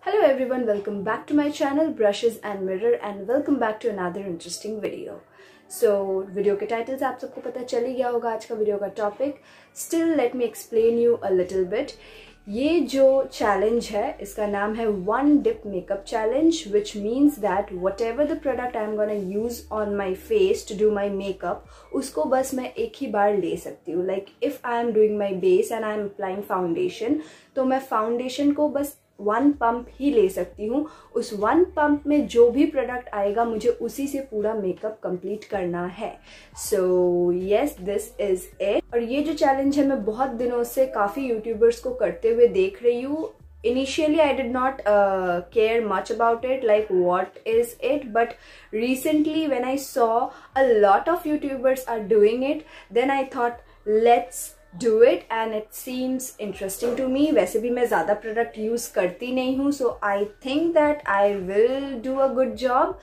Hello everyone, welcome back to my channel Brushes and Mirror and welcome back to another interesting video. So video के title से आप सबको पता चल ही गया होगा आज का वीडियो का topic. Still let me explain you a little bit. ये जो चैलेंज है इसका नाम है One Dip Makeup Challenge, which means that whatever the product I'm gonna use on my face to do my makeup, उसको बस मैं एक ही बार ले सकती हूँ. Like if I am doing my base and I am applying foundation, तो मैं foundation को बस वन पंप ही ले सकती हूँ. उस वन पंप में जो भी प्रोडक्ट आएगा मुझे उसी से पूरा मेकअप कंप्लीट करना है. So yes, this is it. और ये जो चैलेंज है मैं बहुत दिनों से काफ़ी यूट्यूबर्स को करते हुए देख रही हूँ. Initially, I did not care much about it, like what is it, but recently when I saw a lot of YouTubers are doing it, then I thought let's do it and it seems interesting to me. वैसे भी मैं ज़्यादा product use करती नहीं हूँ, so I think that I will do a good job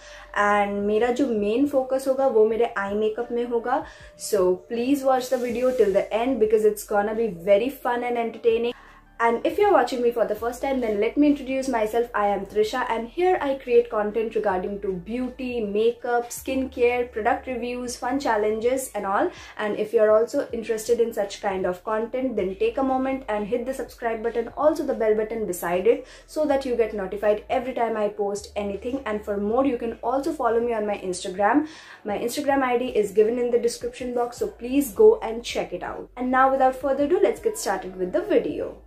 and मेरा जो main focus होगा वो मेरे आई मेकअप में होगा. So please watch the video till the end because it's gonna be very fun and entertaining. And if you're watching me for the first time, then let me introduce myself. I am Trisha and here I create content regarding to beauty, makeup, skincare, product reviews, fun challenges and all. And if you're also interested in such kind of content, then take a moment and hit the subscribe button, also the bell button beside it, so that you get notified every time I post anything. And for more, you can also follow me on my Instagram. My Instagram ID is given in the description box, so please go and check it out. And now without further ado, let's get started with the video.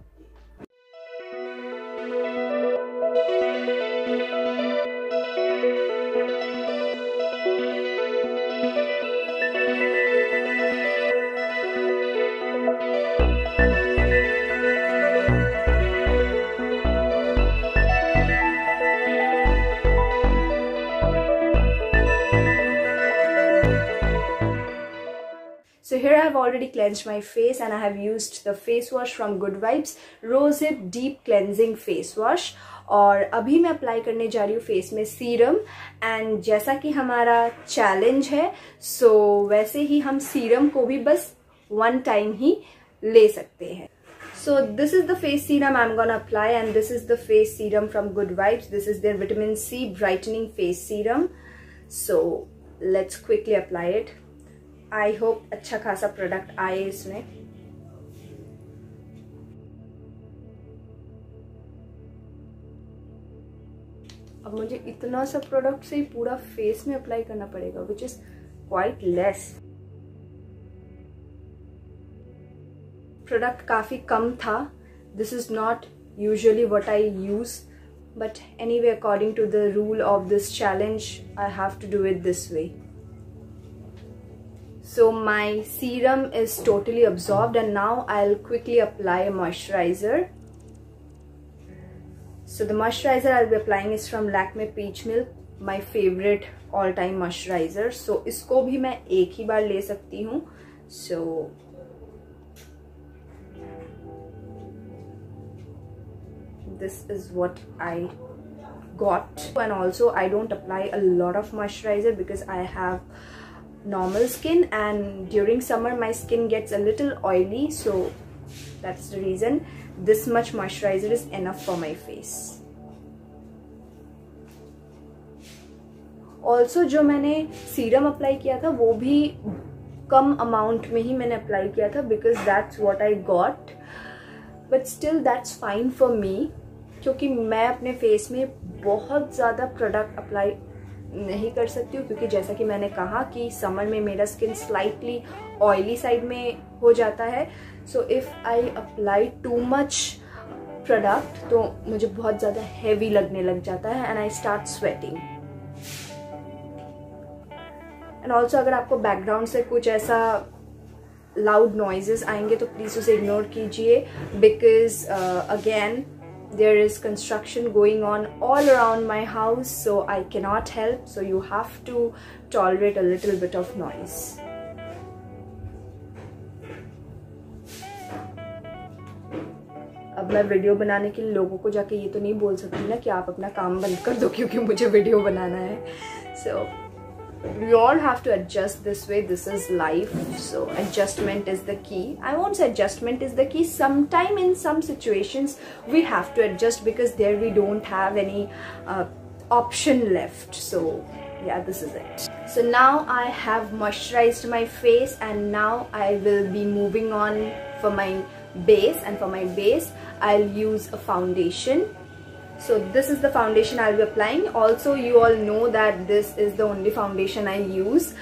So here I have already cleansed my face and I have used the face wash from Good Vibes Rosehip Deep Cleansing Face Wash. और अभी मैं apply करने जा रही हूँ face में serum. And जैसा कि हमारा चैलेंज है, सो वैसे ही हम सीरम को भी बस वन टाइम ही ले सकते हैं. So this is the face serum I'm gonna apply and this is the face serum from Good Vibes. This is their vitamin C brightening face serum. So let's quickly apply it. I hope अच्छा खासा product आए इसमें. अब मुझे इतना सा product से ही पूरा फेस में अप्लाई करना पड़ेगा, which is quite less. Product काफी कम था. This is not usually what I use, but anyway according to the rule of this challenge I have to do it this way. So my serum is totally absorbed and now I'll quickly apply a moisturizer. So the moisturizer I'll be applying is from Lakme Peach Milk, my favorite all-time moisturizer. So इसको भी मैं एक ही बार ले सकती हूँ. So this is what I got. And also I don't apply a lot of moisturizer because I have normal skin and during summer my skin gets a little oily, so that's the reason this much moisturizer is enough for my face. Also जो मैंने serum apply किया था वो भी कम amount में ही मैंने apply किया था because that's what I got, but still that's fine for me क्योंकि मैं अपने फेस में बहुत ज़्यादा प्रोडक्ट अप्लाई नहीं कर सकती हूँ क्योंकि जैसा कि मैंने कहा कि समर में मेरा स्किन स्लाइटली ऑयली साइड में हो जाता है. So if I apply too much product तो मुझे बहुत ज़्यादा हैवी लगने लग जाता है and I start sweating. And also अगर आपको बैकग्राउंड से कुछ ऐसा लाउड नॉइजेस आएंगे तो प्लीज़ उसे इग्नोर कीजिए because again there is construction going on all around my house, so I cannot help, so you have to tolerate a little bit of noise. अब मैं वीडियो बनाने के लिए लोगों को जाके ये तो नहीं बोल सकती ना कि आप अपना काम बंद कर दो क्योंकि मुझे वीडियो बनाना है. So we all have to adjust this way. This is life, so adjustment is the key. I won't say adjustment is the key. Sometime in some situations we have to adjust because there we don't have any option left. So yeah, this is it. So now I have moisturized my face, and now I will be moving on for my base. And for my base I'll use a foundation. So this is the foundation I'll be applying. Also you all know that this is the only foundation I use.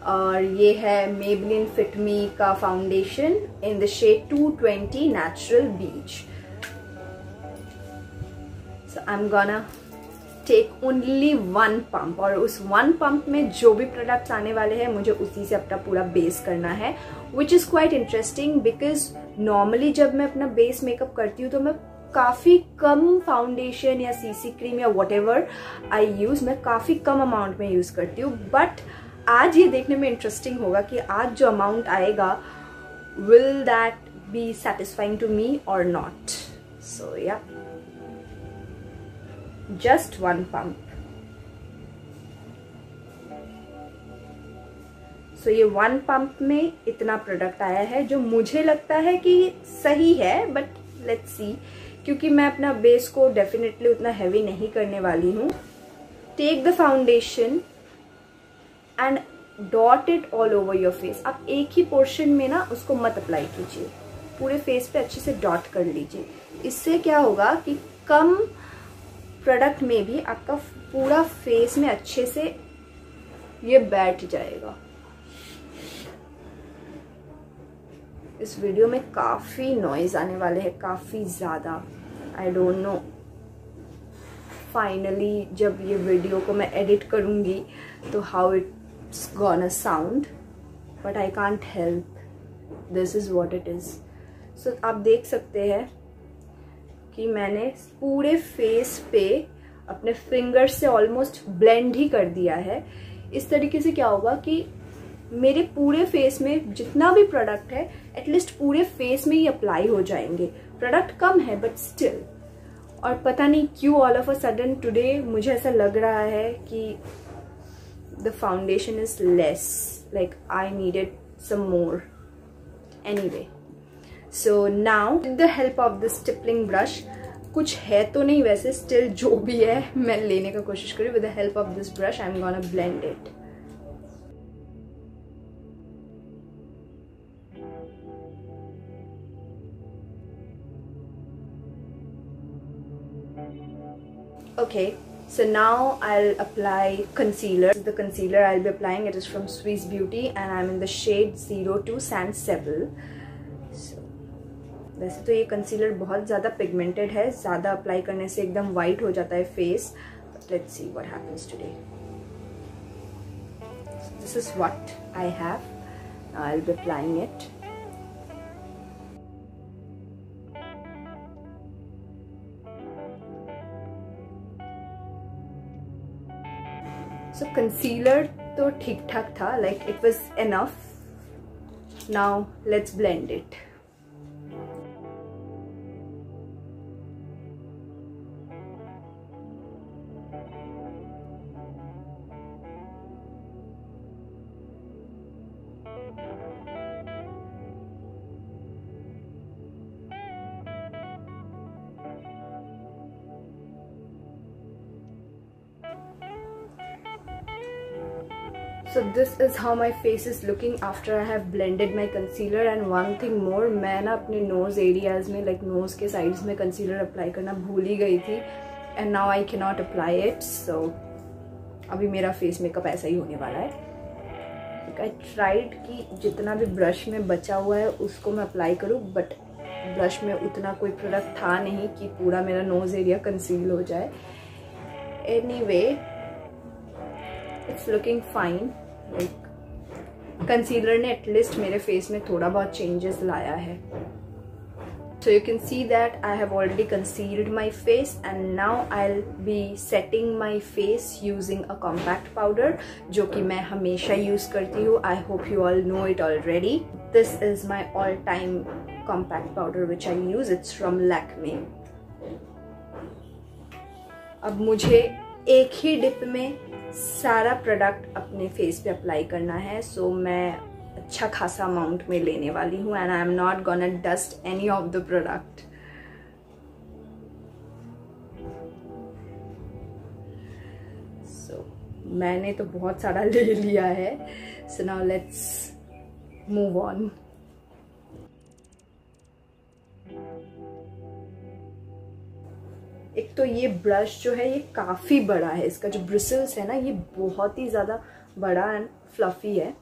और ये है Maybelline Fit Me का foundation in the shade 220 Natural Beach. So I'm gonna take only one pump, और उस one pump में जो भी products आने वाले हैं मुझे उसी से अपना पूरा base करना है, which is quite interesting because normally जब मैं अपना base makeup करती हूँ तो मैं काफ़ी कम फाउंडेशन या सीसी क्रीम या whatever आई यूज़, मैं काफ़ी कम अमाउंट में यूज़ करती हूँ. बट आज ये देखने में इंटरेस्टिंग होगा कि आज जो अमाउंट आएगा will that be satisfying to me और नॉट. सो या, जस्ट वन पंप. सो ये वन पंप में इतना प्रोडक्ट आया है जो मुझे लगता है कि सही है, बट लेट्स सी, क्योंकि मैं अपना बेस को डेफिनेटली उतना हैवी नहीं करने वाली हूँ. Take the foundation and dot it all over your face. आप एक ही पोर्शन में ना उसको मत अप्लाई कीजिए, पूरे फेस पे अच्छे से डॉट कर लीजिए. इससे क्या होगा कि कम प्रोडक्ट में भी आपका पूरा फेस में अच्छे से ये बैठ जाएगा. इस वीडियो में काफ़ी नॉइज़ आने वाले हैं, काफ़ी ज़्यादा. आई डोंट नो, फाइनली जब ये वीडियो को मैं एडिट करूँगी तो how it's gonna sound, but I can't help, this is what it is. सो आप देख सकते हैं कि मैंने पूरे फेस पे अपने फिंगर से ऑलमोस्ट ब्लेंड ही कर दिया है. इस तरीके से क्या होगा कि मेरे पूरे फेस में जितना भी प्रोडक्ट है एटलीस्ट पूरे फेस में ही अप्लाई हो जाएंगे. प्रोडक्ट कम है बट स्टिल. और पता नहीं क्यों all of a sudden today मुझे ऐसा लग रहा है कि the foundation is less, like I needed some more. Anyway, so now with the help of this stippling brush, कुछ है तो नहीं वैसे, स्टिल जो भी है मैं लेने का कोशिश करूँ. With the help of this brush I am gonna blend it. Okay, so now I'll apply concealer. The concealer I'll be applying, it is from Swiss Beauty and I'm in the shade 02 Sand Sable. So, वैसे तो ये concealer बहुत ज़्यादा pigmented है, ज़्यादा apply करने से एकदम वाइट हो जाता है face. But let's see what happens today. So this is what I have. Now I'll be applying it. So concealer तो ठीक ठाक था, like it was enough. Now let's blend it. So this is how my face is looking after I have blended my concealer. And one thing more, मैं ना अपने nose areas में, like nose के sides में concealer apply करना भूल ही गई थी. And now I cannot apply it. So अभी मेरा face makeup ऐसा ही होने वाला है. Like I tried कि जितना भी brush में बचा हुआ है उसको मैं apply करूँ, but brush में उतना कोई product था नहीं कि पूरा मेरा nose area conceal हो जाए. Anyway, it's looking fine. Concealer ने एटलीस्ट मेरे फेस में थोड़ा बहुत चेंजेस लाया है. So you can see that I have already concealed my face and now I'll be setting my face using a compact powder जो कि मैं हमेशा यूज करती हूँ. I hope you all know it already. This is my all-time compact powder which I use. It's from Lakme. अब मुझे एक ही dip में सारा प्रोडक्ट अपने फेस पे अप्लाई करना है, सो मैं अच्छा खासा अमाउंट में लेने वाली हूँ and I am not gonna dust any of the product. So मैंने तो बहुत सारा ले लिया है, so now let's move on. एक तो ये ब्रश जो है ये काफ़ी बड़ा है, इसका जो ब्रिसल्स है ना ये बहुत ही ज़्यादा बड़ा एंड फ्लफी है,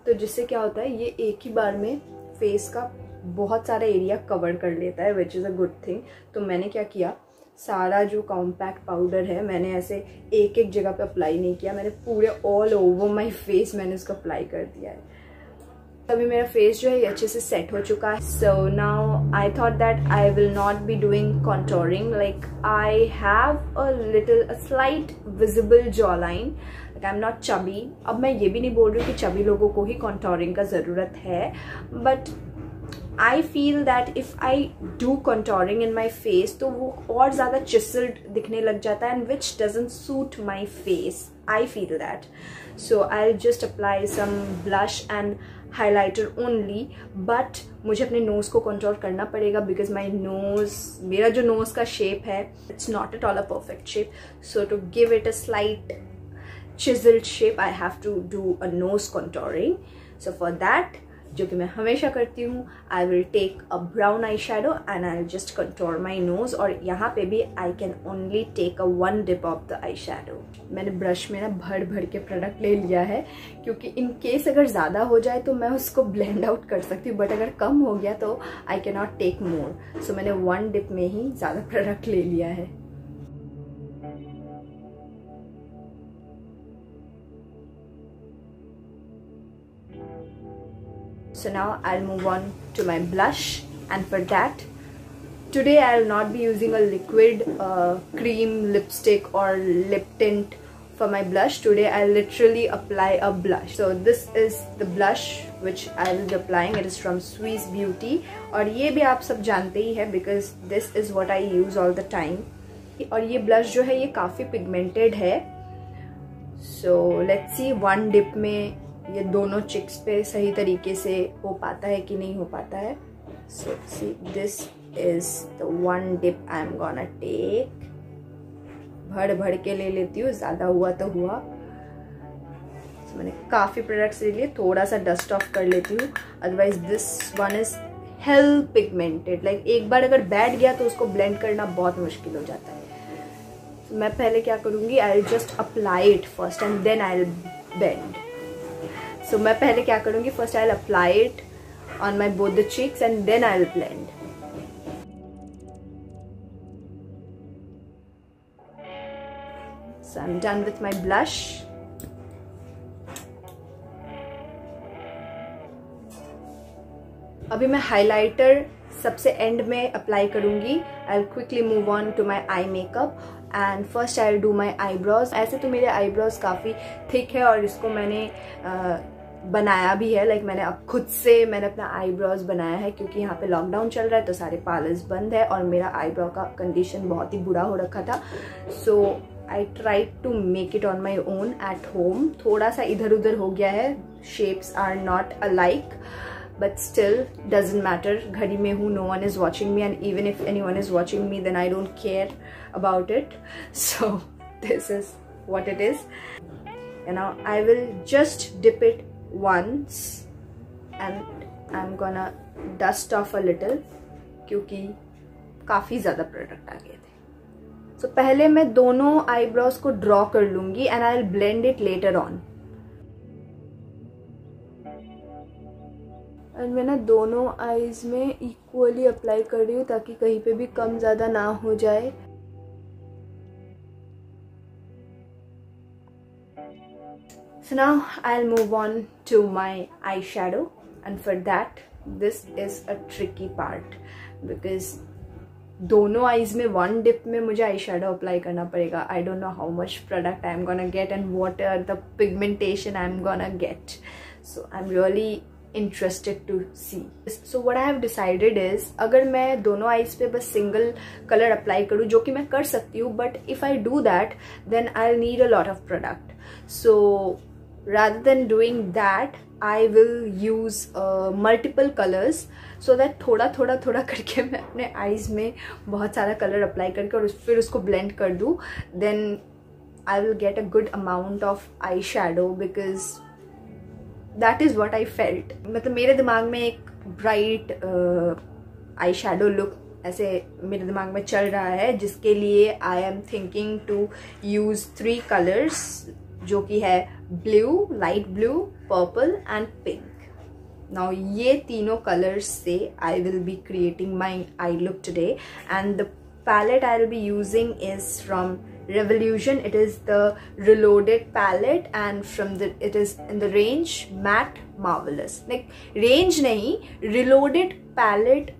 तो जिससे क्या होता है ये एक ही बार में फेस का बहुत सारा एरिया कवर कर लेता है, which is a good thing. तो मैंने क्या किया, सारा जो कॉम्पैक्ट पाउडर है मैंने ऐसे एक एक जगह पे अप्लाई नहीं किया, मैंने पूरे ऑल ओवर माय फेस मैंने उसको अप्लाई कर दिया है। अभी मेरा फेस जो है ये अच्छे से सेट हो चुका है। So now I thought that I will not be doing contouring, like I have a little a slight visible jaw line, like I am not chubby. अब मैं ये भी नहीं बोल रही हूँ कि चबी लोगों को ही कॉन्टोरिंग का ज़रूरत है, but I feel that if I do contouring in my face तो वो और ज़्यादा चिसल्ड दिखने लग जाता है and which doesn't suit my face, I feel that. So I just apply some blush and highlighter only, but मुझे अपने नोज़ को कंट्रोल करना पड़ेगा बिकॉज माई नोज़, मेरा जो नोज़ का शेप है it's not at all a perfect shape, so to give it a slight chiseled shape I have to do a nose contouring. So for that, जो कि मैं हमेशा करती हूँ, I will take a brown eyeshadow and I'll just contour my nose, और यहाँ पे भी I can only take a one dip of the eyeshadow. मैंने ब्रश में ना भर भर के प्रोडक्ट ले लिया है क्योंकि इन केस अगर ज़्यादा हो जाए तो मैं उसको ब्लेंड आउट कर सकती हूँ, बट अगर कम हो गया तो I cannot take more. So मैंने वन डिप में ही ज़्यादा प्रोडक्ट ले लिया है। So now I'll move on to my blush, and for that today I'll not be using a liquid cream lipstick or lip tint for my blush. Today I'll literally apply a blush. So this is the blush which I will be applying. It is from Swiss Beauty, और ये भी आप सब जानते ही है because this is what I use all the time. और ये blush जो है ये काफ़ी pigmented है, so let's see one dip में ये दोनों चिक्स पे सही तरीके से हो पाता है कि नहीं हो पाता है। So see this is the one dip I am gonna take. भर भर के ले लेती हूँ, ज़्यादा हुआ तो हुआ। so, मैंने काफ़ी प्रोडक्ट्स ले लिए, थोड़ा सा डस्ट ऑफ कर लेती हूँ, otherwise this one is hello pigmented, like एक बार अगर बैठ गया तो उसको ब्लेंड करना बहुत मुश्किल हो जाता है। so, मैं पहले क्या करूँगी, I will just apply it first and then I will blend. So मैं पहले क्या करूँगी, first I'll apply it on my both the cheeks and then I'll blend. So I'm done with my blush. अभी मैं highlighter सबसे and में apply करूँगी। I'll quickly move on to my eye makeup and first I'll do my eyebrows. ऐसे तो मेरे eyebrows काफ़ी thick है और इसको मैंने बनाया भी है, लाइक मैंने अब खुद से मैंने अपना आईब्रोज बनाया है क्योंकि यहाँ पे लॉकडाउन चल रहा है तो सारे पार्लर्स बंद है और मेरा आईब्रो का कंडीशन बहुत ही बुरा हो रखा था। So I try to make it on my own at home. थोड़ा सा इधर उधर हो गया है, shapes are not alike, but still doesn't matter, घड़ी में हूँ, no one is watching me and even if any one is watching me then I don't care about it. So this is what it is, and now I will just dip it once and I'm gonna dust off a little क्योंकि काफ़ी ज़्यादा product आ गए थे। So पहले मैं दोनों eyebrows को draw कर लूँगी and I'll blend it later on. और मैं ना दोनों आईज में इक्वली अप्लाई कर रही हूँ ताकि कहीं पे भी कम ज़्यादा ना हो जाए। So now I'll move on to my eyeshadow, and for that this is a tricky part because दोनों आईज में वन डिप में मुझे आई शेडो अप्लाई करना पड़ेगा। I don't know how much product I am gonna get and what are the pigmentation I am gonna get, so I am really interested to see. So what I have decided is, अगर मैं दोनों eyes पे बस single colour apply करूँ, जो कि मैं कर सकती हूँ, but if I do that then I need a lot of product. So rather than doing that I will use multiple colors so that थोड़ा थोड़ा थोड़ा करके मैं अपने आईज में बहुत सारा कलर अप्लाई करके और फिर उसको ब्लेंड कर दूँ. Then I will get a good amount of eyeshadow because that is what I felt. मतलब मेरे दिमाग में एक ब्राइट eyeshadow लुक ऐसे मेरे दिमाग में चल रहा है, जिसके लिए I am thinking to use 3 colors, जो कि है blue, light blue, purple and pink. Now ये तीनों कलर्स से I will be creating my eye look today, and the palette I will be using is from Revolution. It is the Reloaded palette and it is in the range Matte Marvelous. Like range नहीं, Reloaded palette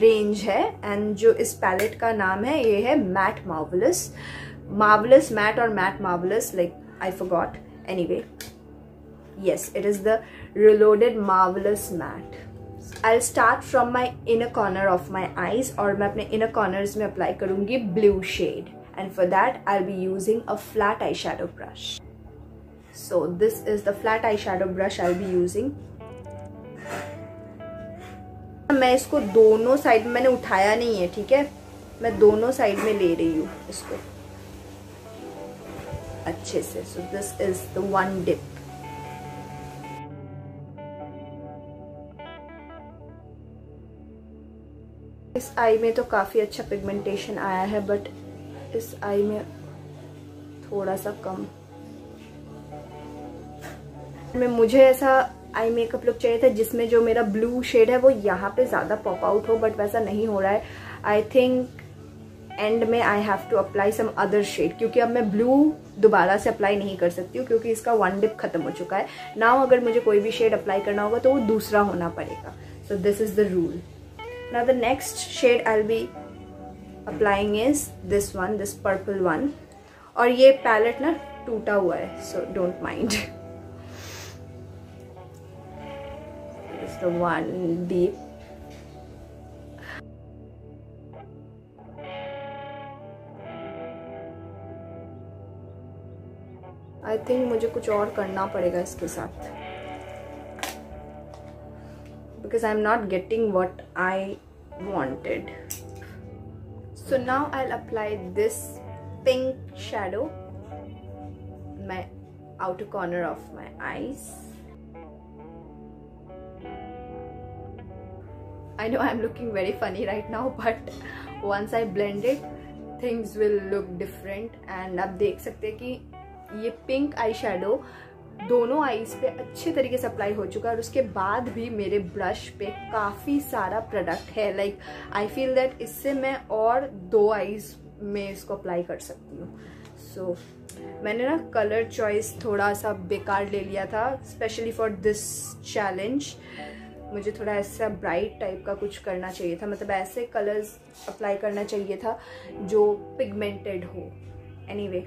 range है, and जो इस palette का नाम है ये है Matte Marvelous. Marvelous Matte और Matte Marvelous, like I forgot. Anyway, yes, it is the Reloaded Marvelous Matte. I'll start from my inner corner of my eyes, और मैं अपने inner corners में apply करूँगी blue shade, and for that I'll be using a flat eyeshadow brush. So this is the flat eyeshadow brush I'll be using. मैं इसको दोनों side में, मैंने उठाया नहीं है, ठीक है, मैं दोनों साइड में ले रही हूँ इसको अच्छे से. So this is the one dip. इस आई में तो काफी अच्छा पिगमेंटेशन आया है, बट इस आई में थोड़ा सा कम. मुझे ऐसा आई मेकअप लुक चाहिए था जिसमें जो मेरा ब्लू शेड है वो यहाँ पे ज्यादा पॉप आउट हो, बट वैसा नहीं हो रहा है. आई थिंक एंड में I have to apply some other shade, क्योंकि अब मैं ब्लू दोबारा से अप्लाई नहीं कर सकती हूँ क्योंकि इसका वन डिप खत्म हो चुका है. नाउ अगर मुझे कोई भी शेड अप्लाई करना होगा तो वो दूसरा होना पड़ेगा. So this is the rule. Now the next shade I will be applying is this one, this purple one. और ये पैलेट ना टूटा हुआ है, so don't mind. Is the one deep. I think मुझे कुछ और करना पड़ेगा इसके साथ, because I'm not getting what I wanted. So now I'll apply this pink shadow in my outer corner of my eyes. I know I'm looking very funny right now, but once I blend it, things will look different. And आप देख सकते हैं कि ये pink eye shadow दोनों eyes पे अच्छे तरीके से अप्लाई हो चुका है, और उसके बाद भी मेरे ब्रश पे काफ़ी सारा प्रोडक्ट है. लाइक आई फील दैट इससे मैं और 2 आईज में इसको अप्लाई कर सकती हूँ. सो मैंने ना कलर चॉइस थोड़ा सा बेकार ले लिया था, स्पेशली फॉर दिस चैलेंज. मुझे थोड़ा ऐसा ब्राइट टाइप का कुछ करना चाहिए था, मतलब ऐसे कलर्स अप्लाई करना चाहिए था जो पिगमेंटेड हो. Anyway,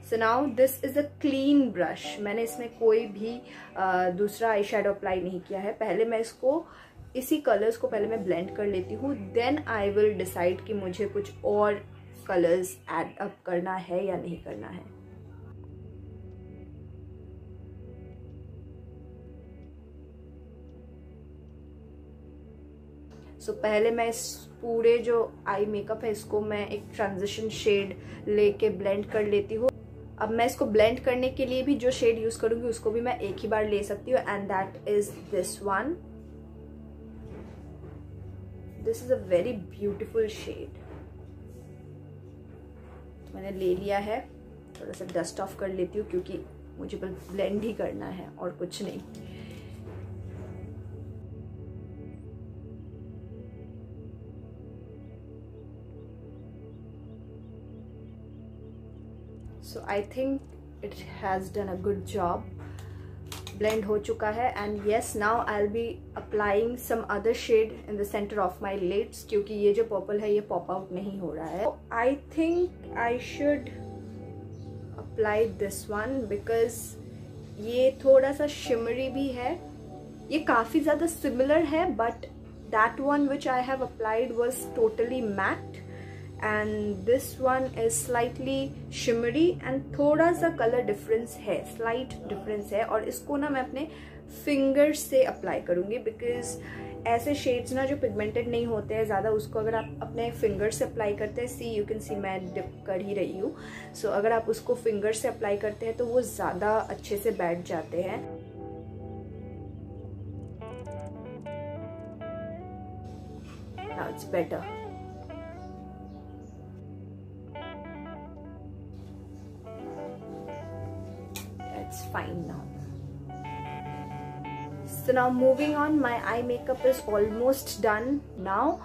so now this is a clean brush. मैंने इसमें कोई भी दूसरा आई शेडो अप्लाई नहीं किया है. पहले मैं इसको इसी कलर्स को पहले मैं ब्लेंड कर लेती हूँ, देन आई विल डिसाइड कि मुझे कुछ और कलर्स ऐड अप करना है या नहीं करना है. सो पहले मैं इस पूरे जो आई मेकअप है इसको मैं एक ट्रांजिशन शेड लेके ब्लेंड कर लेती हूँ. अब मैं इसको ब्लेंड करने के लिए भी जो शेड यूज करूंगी उसको भी मैं एक ही बार ले सकती हूँ, and that is this one. This is a very beautiful shade. मैंने ले लिया है, थोड़ा सा डस्ट ऑफ कर लेती हूँ क्योंकि मुझे बस ब्लेंड ही करना है और कुछ नहीं. So I think it has done a good job. Blend हो चुका है, and yes, now I'll be applying some other shade in the center of my lids क्योंकि ये जो पर्पल है ये पॉप आउट नहीं हो रहा है. I think I should apply this one because ये थोड़ा सा शिमरी भी है ये काफ़ी ज़्यादा सिमिलर है, but that one which I have applied was totally matte and this one is slightly shimmery and थोड़ा सा कलर डिफरेंस है, स्लाइट डिफरेंस है। और इसको ना मैं अपने फिंगर्स से अप्लाई करूँगी, बिकॉज ऐसे शेड्स ना जो पिगमेंटेड नहीं होते हैं ज़्यादा, उसको अगर आप अपने फिंगर से अप्लाई करते हैं, सी यू कैन सी मैं डिप कर ही रही हूँ, सो अगर आप उसको फिंगर से अप्लाई करते हैं तो वो ज़्यादा अच्छे से बैठ जाते हैं। Now it's better. That's fine now. So now moving on, my eye makeup is almost done now.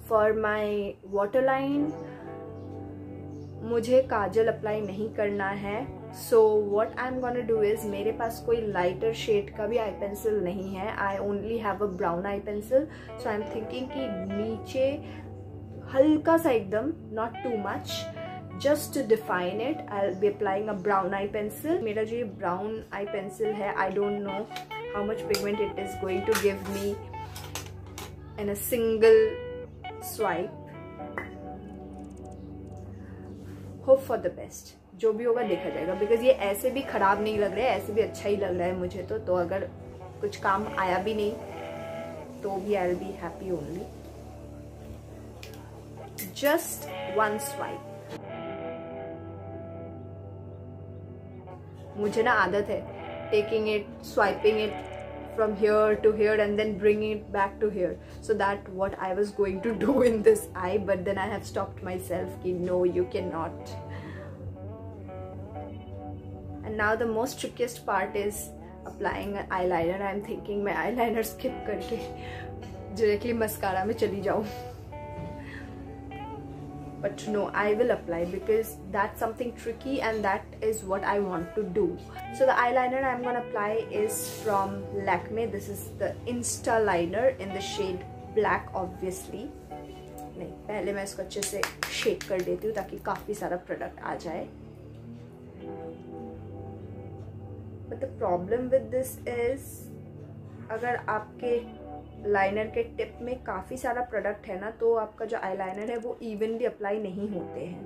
For my waterline, मुझे काजल अप्लाई नहीं करना है। So what I'm gonna do is, मेरे पास कोई लाइटर शेड का भी आई पेंसिल नहीं है, I only have a brown eye pencil. So I'm thinking कि नीचे हल्का सा एकदम, not too much, just to define it, I'll be applying a brown eye pencil. मेरा जो ये brown eye pencil है, I don't know how much pigment it is going to give me in a single swipe. Hope for the best. जो भी होगा देखा जाएगा, because ये ऐसे भी खराब नहीं लग रहा है, ऐसे भी अच्छा ही लग रहा है मुझे तो अगर कुछ काम आया भी नहीं तो भी आई will be happy only. Just one swipe. मुझे ना आदत है taking it, swiping it from here to here and then bringing it back to here, so that what I was going to do in this eye, but then I have stopped myself ki no, you cannot. And now the most trickiest part is applying an eyeliner. I'm thinking मैं eyeliner skip करके directly mascara में चली जाऊँ, but no, I will apply because that's something tricky and that is what I want to do. So the eyeliner I'm gonna apply is from Lakme. This is the Insta liner in the shade black, obviously. नहीं, पहले मैं इसको अच्छे से shake कर देती हूँ ताकि काफी सारा प्रोडक्ट आ जाए। But the problem with this is, अगर आपके लाइनर के टिप में काफ़ी सारा प्रोडक्ट है ना, तो आपका जो आईलाइनर है वो इवनली अप्लाई नहीं होते हैं,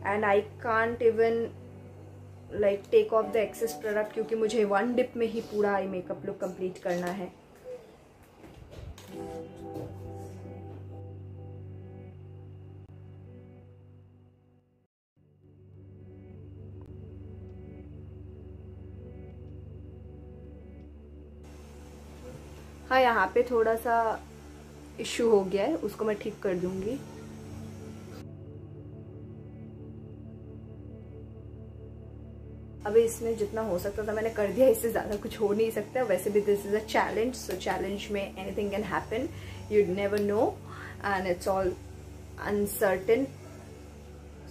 and I can't even like take off the excess product, क्योंकि मुझे वन डिप में ही पूरा आई मेकअप लुक कंप्लीट करना है। हाँ, यहाँ पे थोड़ा सा इश्यू हो गया है, उसको मैं ठीक कर दूंगी। अभी इसमें जितना हो सकता था मैंने कर दिया, इससे ज़्यादा कुछ हो नहीं सकता। वैसे भी this is a challenge, so challenge में anything can happen, you never know and it's all uncertain.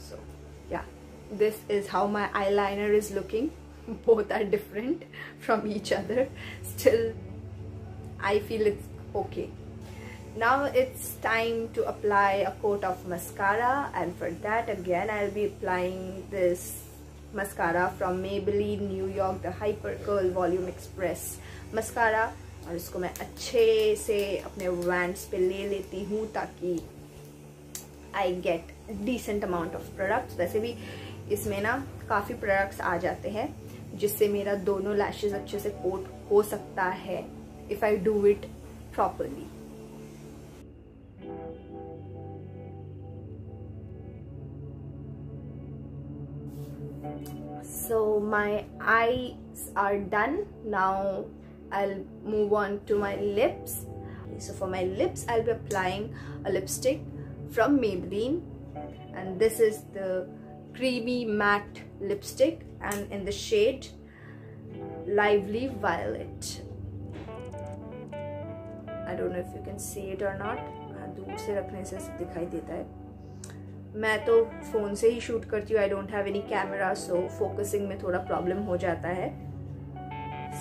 So yeah, this is how my eyeliner is looking. Both are different from each other. Still, I feel it's okay. Now it's time to apply a coat of mascara, and for that again I'll be applying this mascara from Maybelline New York, the Hyper Curl Volume Express mascara, और इसको मैं अच्छे से अपने wands पे ले लेती हूँ ताकि I get decent amount of products. वैसे भी इसमें ना काफ़ी प्रोडक्ट्स आ जाते हैं जिससे मेरा दोनों लैशेज अच्छे से कोट हो सकता है if I do it properly. So my eyes are done. Now I'll move on to my lips. So for my lips, I'll be applying a lipstick from Maybelline, and this is the creamy matte lipstick, and in the shade Lively Violet. I don't know if you can see it or not. दूर से रखने से दिखाई देता है। मैं तो phone से ही शूट करती हूँ, I don't have any camera, so focusing में थोड़ा प्रॉब्लम हो जाता है।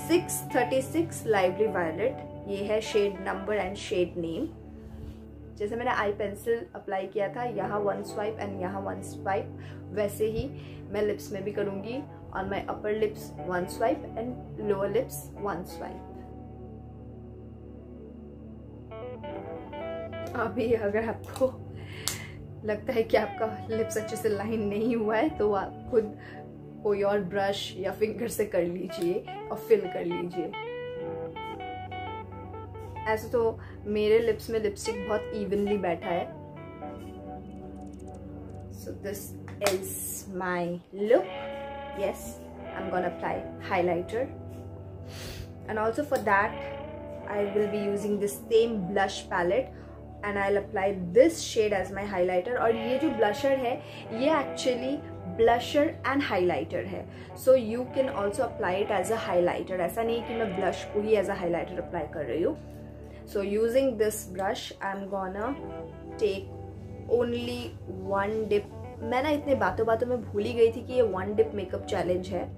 636 Lively Violet, ये है shade number and shade name. जैसे मैंने आई पेंसिल अप्लाई किया था, यहाँ 1 स्वाइप एंड यहाँ 1 स्वाइप, वैसे ही मैं लिप्स में भी करूँगी। On my upper lips 1 swipe and lower lips 1 swipe. अभी अगर आपको लगता है कि आपका लिप्स अच्छे से लाइन नहीं हुआ है तो आप खुद कोई और ब्रश या फिंगर से कर लीजिए और फिल कर लीजिए। ऐसे तो मेरे लिप्स में लिपस्टिक बहुत इवनली बैठा है। So this is my look. Yes, I am gonna apply highlighter and also for that I will be using this same blush palette and I will apply this shade as my highlighter. और ये जो blusher है ये actually blusher and highlighter है, so you can also apply it as a highlighter. ऐसा नहीं कि मैं ब्लश को ही एज अ हाइलाइटर अप्लाई कर रही हूँ। So using this brush I am gonna take only 1 dip. मैं ना इतने बातों बातों में भूल ही गई थी कि ये 1 डिप मेकअप चैलेंज है।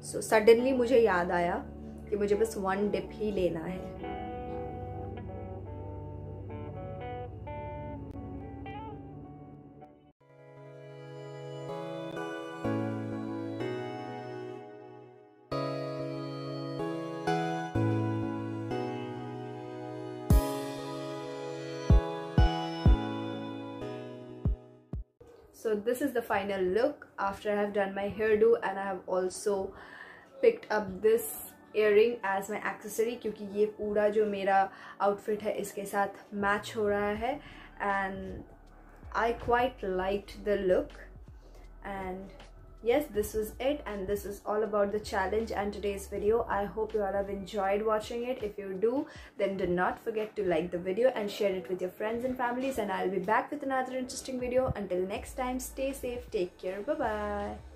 सो सडनली मुझे याद आया कि मुझे बस 1 डिप ही लेना है। So this is the final look after I have done my hairdo, and I have also picked up this earring as my accessory क्योंकि ये पूरा जो मेरा outfit है इसके साथ match हो रहा है and I quite liked the look. And yes, this was it, and this is all about the challenge and today's video. I hope you all have enjoyed watching it. If you do, then do not forget to like the video and share it with your friends and families, and I'll be back with another interesting video. Until next time, stay safe, take care, bye bye.